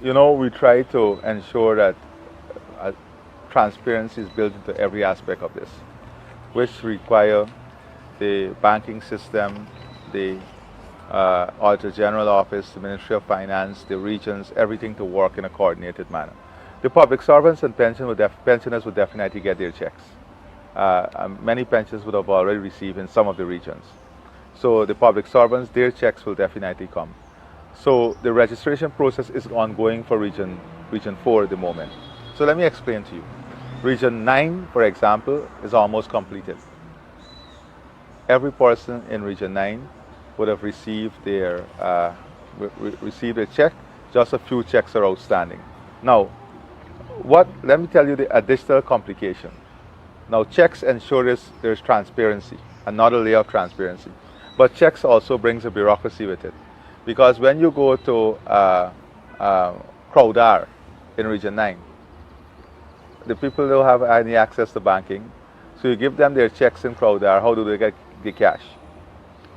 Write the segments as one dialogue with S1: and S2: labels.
S1: You know, we try to ensure that uh, transparency is built into every aspect of this, which require the banking system, the Auditor General Office, the Ministry of Finance, the regions, everything to work in a coordinated manner. The public servants and pensioners would definitely get their checks. Many pensions would have already received in some of the regions. So the public servants, their checks will definitely come. So the registration process is ongoing for region 4 at the moment. So let me explain to you. Region 9, for example, is almost completed. Every person in Region 9 would have received received a check. Just a few checks are outstanding. Now, let me tell you the additional complication. Now, checks ensure there's transparency, another layer of transparency. But checks also brings a bureaucracy with it. Because when you go to Crowdar in Region 9, the people don't have any access to banking. So you give them their checks in Crowdar, how do they get the cash?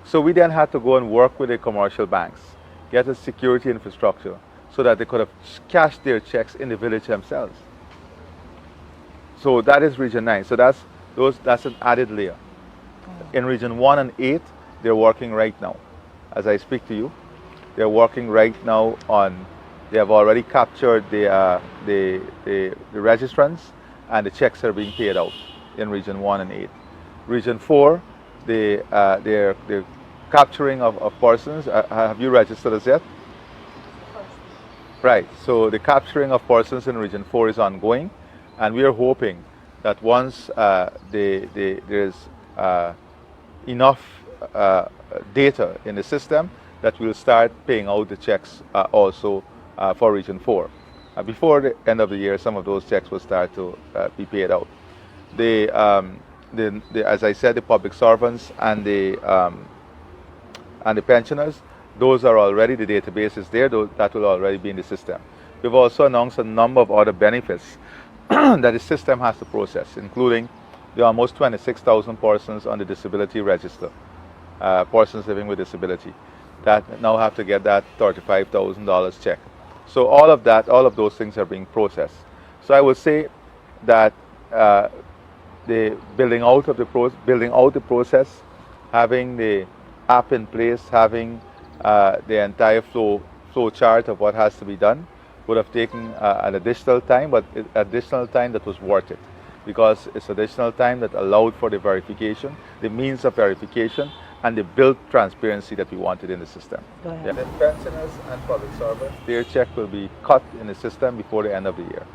S1: So we then had to go and work with the commercial banks, get a security infrastructure so that they could have cashed their checks in the village themselves. So that is Region 9. So that's an added layer. In Region 1 and 8, they're working right now. As I speak to you, they're working right now on, they have already captured the registrants, and the checks are being paid out in Region 1 and 8. Region 4, they're capturing of persons. Have you registered as yet? Right. So the capturing of persons in Region 4 is ongoing, and we are hoping that once there's enough data in the system, that we'll start paying out the checks also for Region 4. Before the end of the year, some of those checks will start to be paid out. As I said, the public servants and the pensioners, those are already, the database is there, that will already be in the system. We've also announced a number of other benefits that the system has to process, including the almost 26,000 persons on the disability register, persons living with disability, that now have to get that $35,000 check. So all of those things are being processed. So I would say that the building out the process, having the app in place, having the entire flow chart of what has to be done would have taken an additional time, but additional time that was worth it, because it's additional time that allowed for the verification, the means of verification, and the built transparency that we wanted in the system.
S2: Go ahead.
S1: Yeah. The pensioners and public servants, their check will be cut in the system before the end of the year.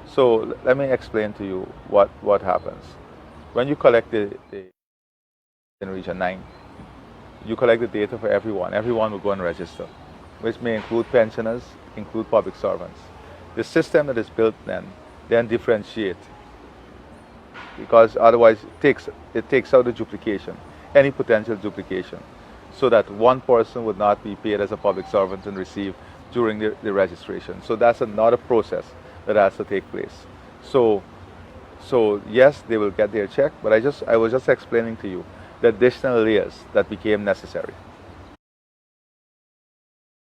S1: So let me explain to you what happens. When you collect the in Region 9, you collect the data for everyone. Everyone will go and register, which may include pensioners, include public servants. The system that is built then differentiate, because otherwise it takes out the duplication, any potential duplication, so that one person would not be paid as a public servant and receive during the registration. So that's another process that has to take place. So yes, they will get their check, but I was just explaining to you the additional layers that became necessary.